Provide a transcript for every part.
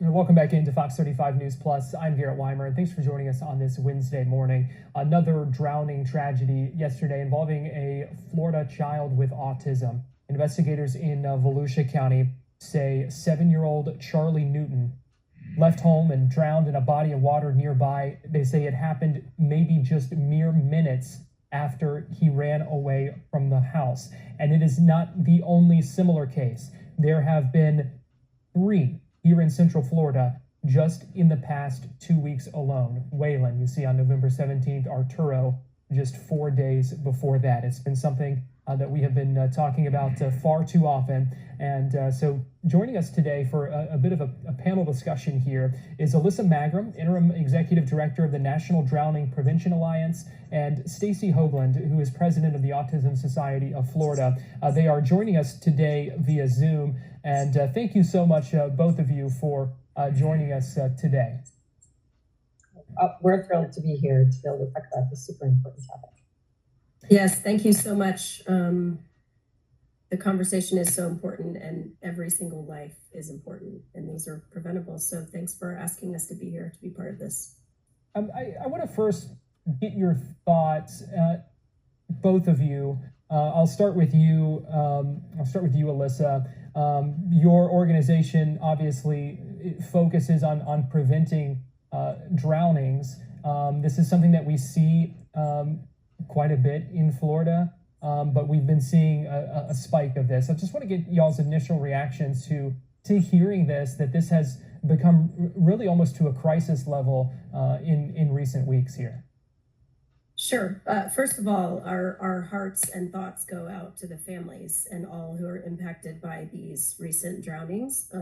Welcome back into Fox 35 News Plus. I'm Garrett Weimer, and thanks for joining us on this Wednesday morning. Another drowning tragedy yesterday involving a Florida child with autism. Investigators in Volusia County say 7-year-old Charlie Newton left home and drowned in a body of water nearby. They say it happened maybe just mere minutes after he ran away from the house. And it is not the only similar case. There have been 3 here in Central Florida just in the past 2 weeks alone. Waylon, you see on November 17th, Arturo just 4 days before that. It's been something that we have been talking about far too often. And so joining us today for a bit of a panel discussion here is Alissa Magrum, Interim Executive Director of the National Drowning Prevention Alliance, and Stacy Hoagland, who is President of the Autism Society of Florida. They are joining us today via Zoom. And thank you so much, both of you, for joining us today. We're thrilled to be here to be able to talk about this super important topic. Yes, thank you so much. The conversation is so important, and every single life is important, and these are preventable. So thanks for asking us to be here to be part of this. I want to first get your thoughts, both of you. I'll start with you. Alissa. Your organization obviously focuses on preventing drownings. This is something that we see quite a bit in Florida, but we've been seeing a spike of this. I just want to get y'all's initial reactions to hearing that this has become really almost to a crisis level in recent weeks here. Sure. First of all, our hearts and thoughts go out to the families and all who are impacted by these recent drownings.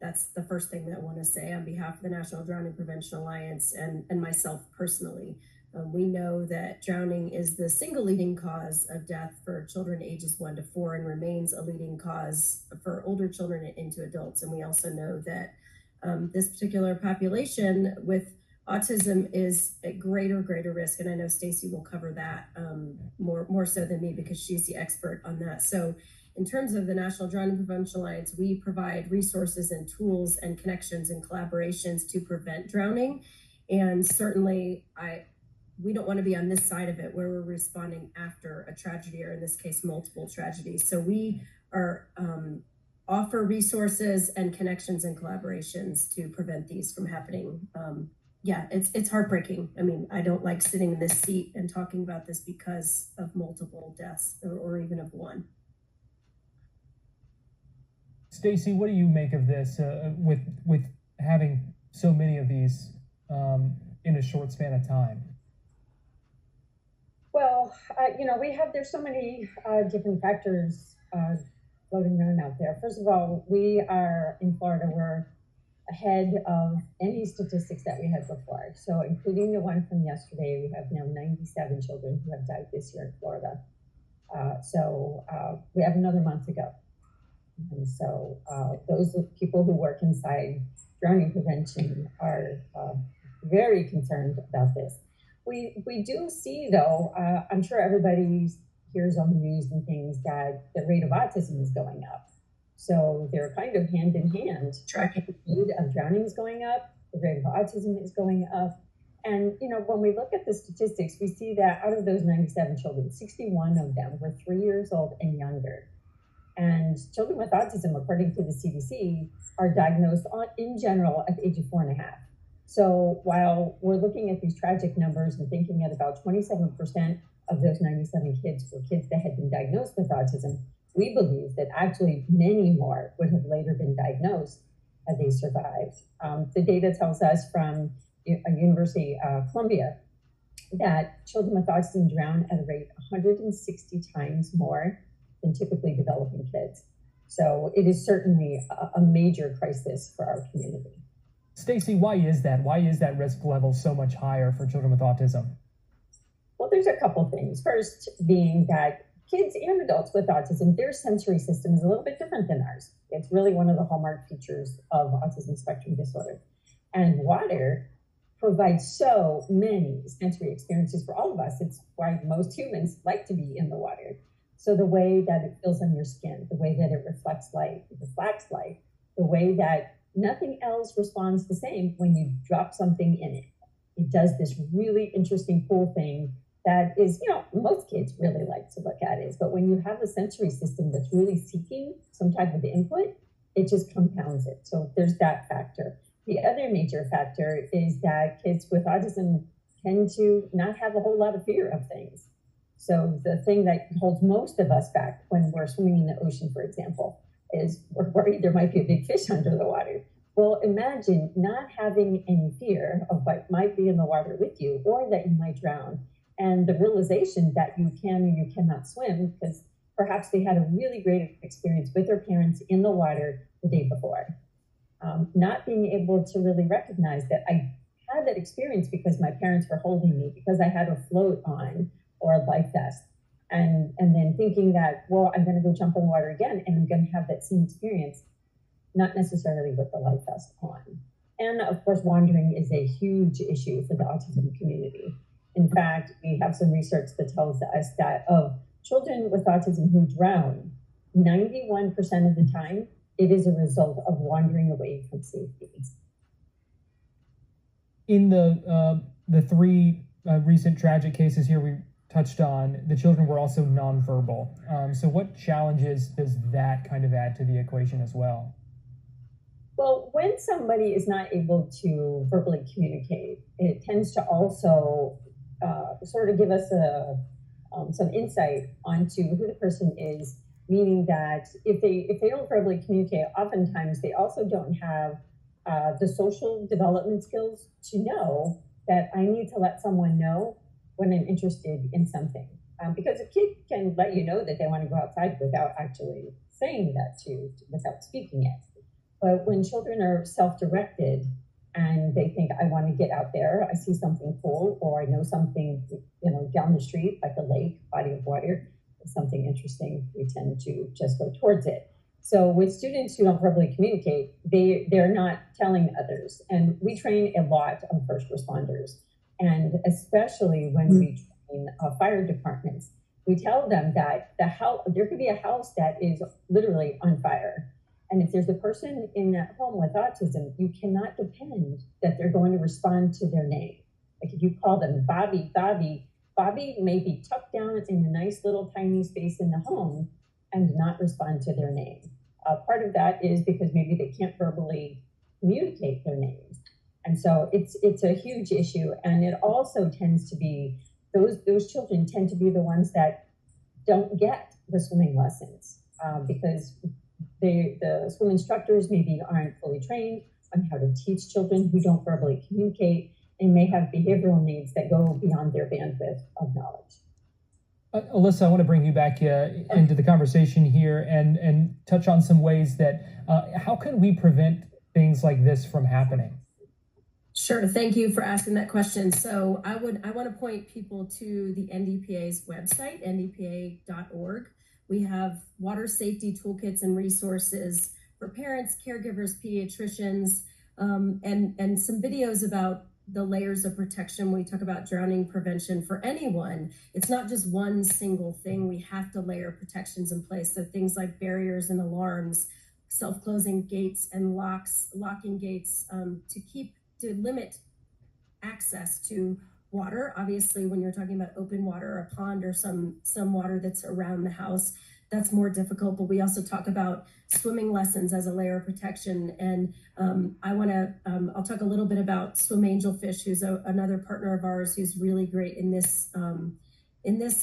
That's the first thing that I want to say on behalf of the National Drowning Prevention Alliance and myself personally. We know that drowning is the single leading cause of death for children ages 1 to 4 and remains a leading cause for older children and into adults. And we also know that this particular population with autism is at greater risk. And I know Stacy will cover that more so than me because she's the expert on that. So in terms of the National Drowning Prevention Alliance, we provide resources and tools and connections and collaborations to prevent drowning. And certainly we don't want to be on this side of it where we're responding after a tragedy, or in this case, multiple tragedies. So we are offer resources and connections and collaborations to prevent these from happening. Yeah, it's heartbreaking. I mean, I don't like sitting in this seat and talking about this because of multiple deaths or even of one. Stacy, what do you make of this with having so many of these in a short span of time? Well, there's so many different factors floating around out there. First of all, we are in Florida, we're ahead of any statistics that we had before. So including the one from yesterday, we have now 97 children who have died this year in Florida. So we have another month to go. And so those people who work inside drowning prevention are very concerned about this. We do see, though, I'm sure everybody hears on the news and things that the rate of autism is going up. So they're kind of hand in hand. Tracking the rate of drowning is going up, the rate of autism is going up. And, when we look at the statistics, we see that out of those 97 children, 61 of them were 3 years old and younger. And children with autism, according to the CDC, are diagnosed in general at the age of 4.5. So while we're looking at these tragic numbers and thinking that about 27% of those 97 kids were kids that had been diagnosed with autism, we believe that actually many more would have later been diagnosed had they survived. The data tells us from University of Columbia that children with autism drown at a rate 160 times more than typically developing kids. So it is certainly a major crisis for our community. Stacy, why is that? Why is that risk level so much higher for children with autism? Well, there's a couple things. First being that kids and adults with autism, their sensory system is a little bit different than ours. It's really one of the hallmark features of autism spectrum disorder. And water provides so many sensory experiences for all of us. It's why most humans like to be in the water. So the way that it feels on your skin, the way that it reflects light, the way that nothing else responds the same when you drop something in it. It does this really interesting, cool thing that is, most kids really like to look at it. But when you have a sensory system that's really seeking some type of input, it just compounds it. So there's that factor. The other major factor is that kids with autism tend to not have a whole lot of fear of things. So the thing that holds most of us back when we're swimming in the ocean, for example, is we're worried there might be a big fish under the water. Well, imagine not having any fear of what might be in the water with you or that you might drown, and the realization that you can or you cannot swim because perhaps they had a really great experience with their parents in the water the day before. Not being able to really recognize that I had that experience because my parents were holding me, because I had a float on or a life vest. And then thinking that, well, I'm going to go jump in the water again and I'm going to have that same experience, not necessarily with the life vest on. And of course, wandering is a huge issue for the autism community. In fact, we have some research that tells us that of children with autism who drown, 91% of the time, it is a result of wandering away from safety. In the three recent tragic cases here we touched on, the children were also nonverbal. So what challenges does that kind of add to the equation as well? Well, when somebody is not able to verbally communicate, it tends to also sort of give us some insight onto who the person is, meaning that if they don't verbally communicate, oftentimes they also don't have the social development skills to know that I need to let someone know when I'm interested in something. Because a kid can let you know that they want to go outside without actually saying that to you, without speaking it. But when children are self-directed and they think, I want to get out there, I see something cool, or I know something, down the street, like a lake, body of water, something interesting, we tend to just go towards it. So with students who don't verbally communicate, they're not telling others. And we train a lot of first responders. And especially when we train fire departments, we tell them that there could be a house that is literally on fire. And if there's a person in that home with autism, you cannot depend that they're going to respond to their name. Like if you call them Bobby, Bobby may be tucked down in a nice little tiny space in the home and not respond to their name. Part of that is because maybe they can't verbally communicate their names. And so it's a huge issue. And it also tends to be, those children tend to be the ones that don't get the swimming lessons because the swim instructors maybe aren't fully trained on how to teach children who don't verbally communicate and may have behavioral needs that go beyond their bandwidth of knowledge. Alissa, I want to bring you back into the conversation here and touch on some ways that, how can we prevent things like this from happening? Sure, thank you for asking that question. So I want to point people to the NDPA's website, ndpa.org. We have water safety toolkits and resources for parents, caregivers, pediatricians, and some videos about the layers of protection. When we talk about drowning prevention for anyone, it's not just one single thing. We have to layer protections in place. So things like barriers and alarms, self-closing gates and locking gates to limit access to water. Obviously, when you're talking about open water, a pond, or some water that's around the house, that's more difficult. But we also talk about swimming lessons as a layer of protection. And I'll talk a little bit about Swim Angelfish, who's another partner of ours who's really great in this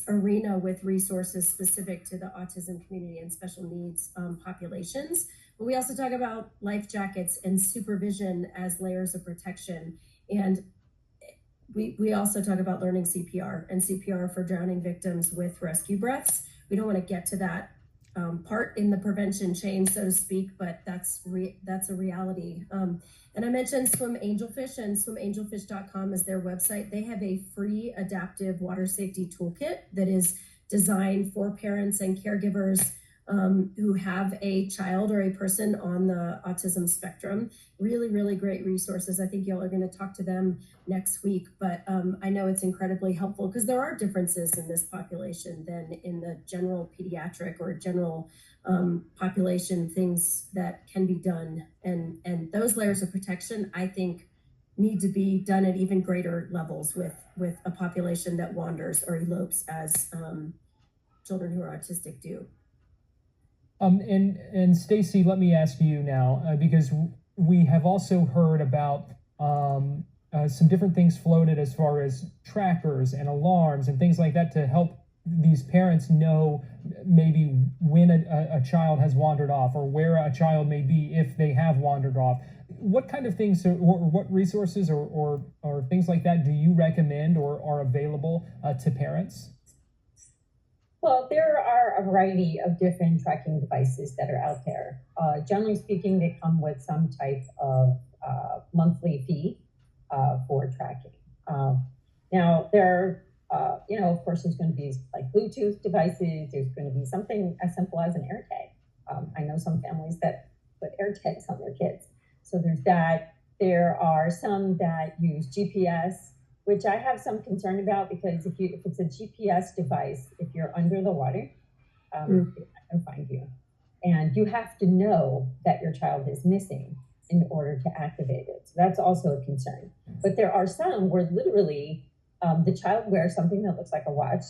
arena with resources specific to the autism community and special needs populations. But we also talk about life jackets and supervision as layers of protection. And we also talk about learning CPR and CPR for drowning victims with rescue breaths. We don't want to get to that part in the prevention chain, so to speak, but that's a reality. And I mentioned Swim Angelfish, and swimangelfish.com is their website. They have a free adaptive water safety toolkit that is designed for parents and caregivers who have a child or a person on the autism spectrum. Really, really great resources. I think y'all are going to talk to them next week, but I know it's incredibly helpful because there are differences in this population than in the general pediatric or general population, things that can be done. And those layers of protection, I think, need to be done at even greater levels with a population that wanders or elopes as children who are autistic do. And Stacy, let me ask you now, because we have also heard about some different things floated as far as trackers and alarms and things like that to help these parents know maybe when a child has wandered off or where a child may be if they have wandered off. What kind of things or what resources or things like that do you recommend or are available to parents? Well, there are a variety of different tracking devices that are out there. Generally speaking, they come with some type of monthly fee for tracking. Now, there are, of course, there's going to be like Bluetooth devices. There's going to be something as simple as an air tag. I know some families that put air tags on their kids. So there's that. There are some that use GPS, which I have some concern about because if it's a GPS device, if you're under the water, it's not going to find you. And you have to know that your child is missing in order to activate it. So that's also a concern. But there are some where literally the child wears something that looks like a watch.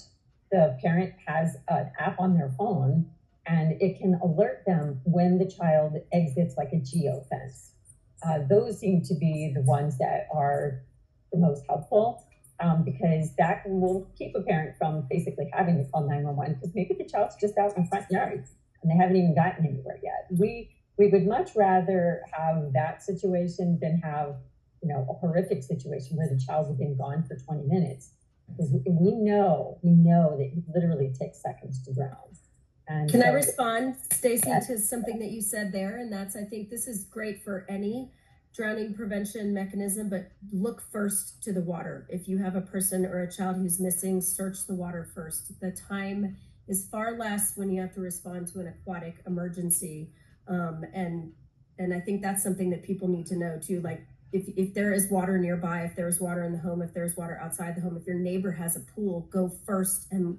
The parent has an app on their phone and it can alert them when the child exits like a geofence. Those seem to be the ones that are the most helpful because that will keep a parent from basically having to call 911 because maybe the child's just out in the front yard and they haven't even gotten anywhere yet. We would much rather have that situation than have a horrific situation where the child has been gone for 20 minutes because we know that it literally takes seconds to drown. And can I respond, Stacy, to something that you said there? And that's, I think this is great for any drowning prevention mechanism, but look first to the water. If you have a person or a child who's missing, search the water first. The time is far less when you have to respond to an aquatic emergency. And I think that's something that people need to know too. Like if there is water nearby, if there's water in the home, if there's water outside the home, if your neighbor has a pool, go first and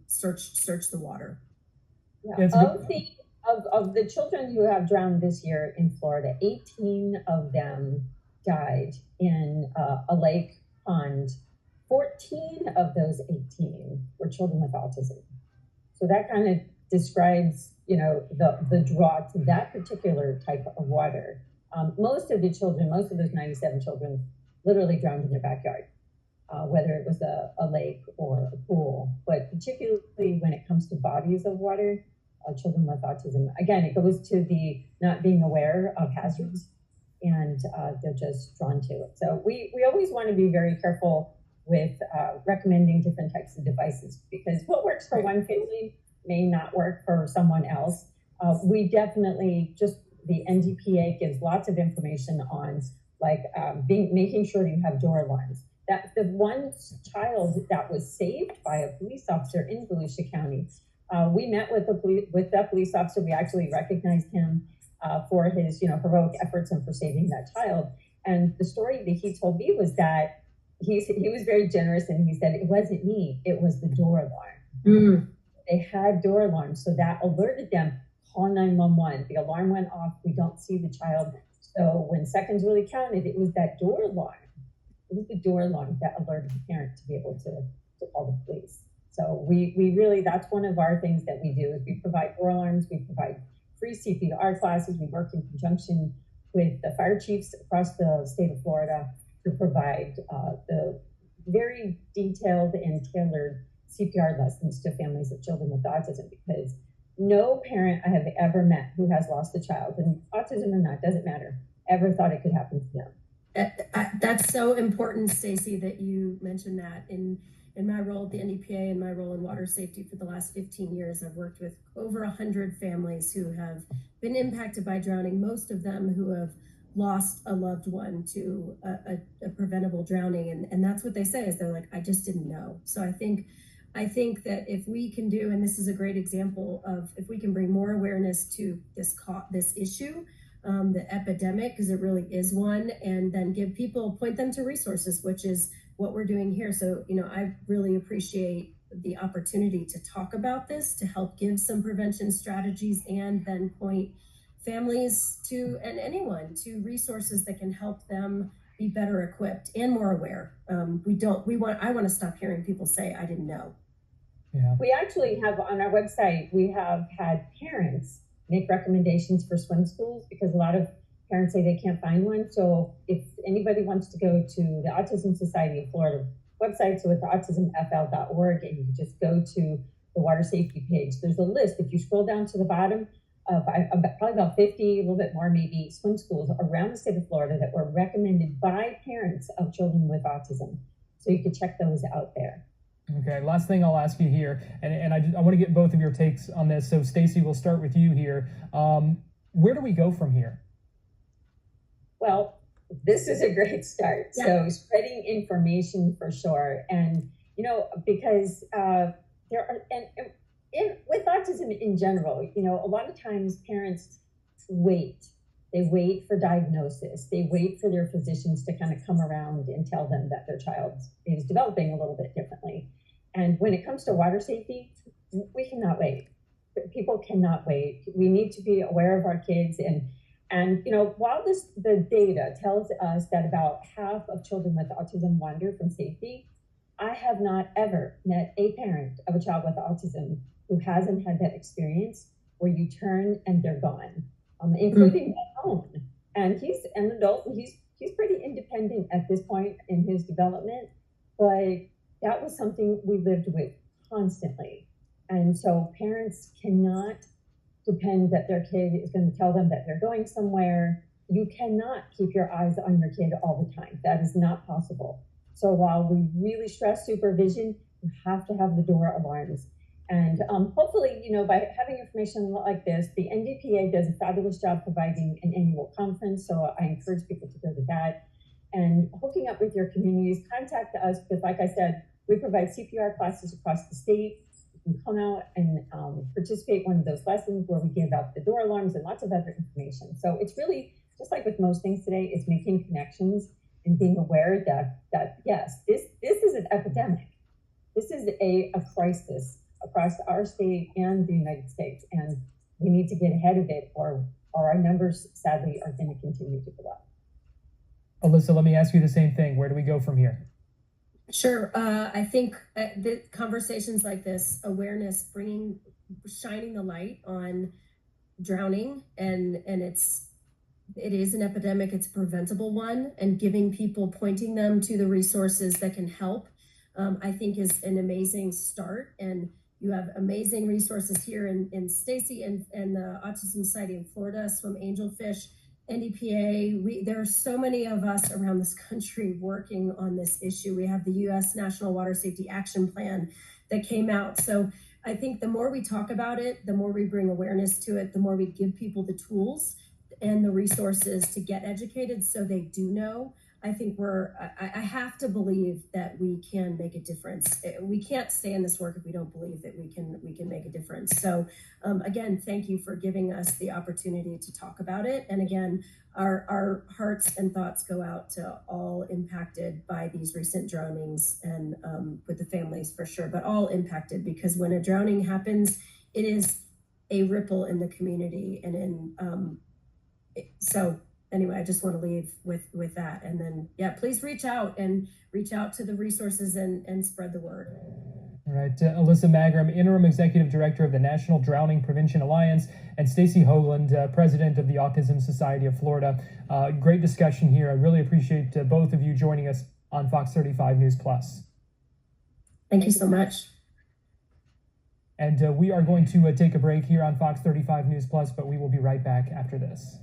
search the water. Yeah. Of the children who have drowned this year in Florida, 18 of them died in a lake pond. 14 of those 18 were children with autism. So that kind of describes, the draw to that particular type of water. Most of those 97 children literally drowned in their backyard. Whether it was a lake or a pool, but particularly when it comes to bodies of water, children with autism, again, it goes to the not being aware of hazards and they're just drawn to it. So we always want to be very careful with recommending different types of devices because what works for one family may not work for someone else. We definitely the NDPA gives lots of information on making sure that you have door alarms. That the one child that was saved by a police officer in Volusia County, we met with that police officer. We actually recognized him for his heroic efforts and for saving that child. And the story that he told me was that he was very generous and he said it wasn't me, it was the door alarm. They had door alarms, so that alerted them. Call 911. The alarm went off. We don't see the child. So when seconds really counted, it was that door alarm. It was the door alarm that alerted the parent to be able to call the police. So we really, that's one of our things that we do is we provide door alarms, we provide free CPR classes, we work in conjunction with the fire chiefs across the state of Florida to provide the very detailed and tailored CPR lessons to families of children with autism because no parent I have ever met who has lost a child, and autism or not, doesn't matter, ever thought it could happen to them. That's so important, Stacy, that you mentioned that. In my role at the NDPA and my role in water safety for the last 15 years, I've worked with over 100 families who have been impacted by drowning, most of them who have lost a loved one to a preventable drowning. And that's what they say is they're like, I just didn't know. So I think I think that if we can do, and this is a great example of, if we can bring more awareness to this issue, the epidemic, because it really is one, and then point them to resources, which is what we're doing here. So, I really appreciate the opportunity to talk about this, to help give some prevention strategies, and then point families to, and anyone to, resources that can help them be better equipped and more aware. I want to stop hearing people say, I didn't know. Yeah. We actually have on our website, we have had parents make recommendations for swim schools, because a lot of parents say they can't find one. So if anybody wants to go to the Autism Society of Florida website, so it's autismfl.org, and you just go to the water safety page, there's a list. If you scroll down to the bottom, of probably about 50, a little bit more maybe, swim schools around the state of Florida that were recommended by parents of children with autism. So you can check those out there. Okay, last thing I'll ask you here, and I want to get both of your takes on this. So Stacy, we'll start with you here. Where do we go from here? Well, this is a great start. Yeah. So spreading information for sure. And, because there are, with autism in general, a lot of times parents wait. They wait for diagnosis. They wait for their physicians to kind of come around and tell them that their child is developing a little bit differently. And when it comes to water safety, we cannot wait. People cannot wait. We need to be aware of our kids. And while the data tells us that about half of children with autism wander from safety, I have not ever met a parent of a child with autism who hasn't had that experience where you turn and they're gone, including my own. And he's an adult, and he's pretty independent at this point in his development, but that was something we lived with constantly. And so parents cannot depend that their kid is going to tell them that they're going somewhere. You cannot keep your eyes on your kid all the time. That is not possible. So while we really stress supervision, you have to have the door alarms. And hopefully, by having information like this, the NDPA does a fabulous job providing an annual conference. So I encourage people to go to that, and hooking up with your communities. Contact us, because like I said, we provide CPR classes across the state. You can come out and participate in one of those lessons where we give out the door alarms and lots of other information. So it's really, just like with most things today, it's making connections and being aware that yes, this is an epidemic. This is a crisis across our state and the United States, and we need to get ahead of it, or our numbers sadly are going to continue to go up. Alissa, let me ask you the same thing. Where do we go from here? Sure. I think the conversations like this, awareness, shining the light on drowning, and it is an epidemic. It's a preventable one, and giving people, pointing them to the resources that can help, I think is an amazing start. And you have amazing resources here in Stacy and the Autism Society of Florida, Swim Angelfish, NDPA. There are so many of us around this country working on this issue. We have the U.S. National Water Safety Action Plan that came out. So I think the more we talk about it, the more we bring awareness to it, the more we give people the tools and the resources to get educated so they do know. I think I have to believe that we can make a difference. We can't stay in this work if we don't believe that we can make a difference. So again, thank you for giving us the opportunity to talk about it. And again, our hearts and thoughts go out to all impacted by these recent drownings, and with the families for sure, but all impacted, because when a drowning happens, it is a ripple in the community. And so anyway, I just want to leave with that. And then, please reach out to the resources and spread the word. All right, Alissa Magrum, Interim Executive Director of the National Drowning Prevention Alliance, and Stacy Hoagland, President of the Autism Society of Florida. Great discussion here. I really appreciate both of you joining us on Fox 35 News Plus. Thank you so much. And we are going to take a break here on Fox 35 News Plus, but we will be right back after this.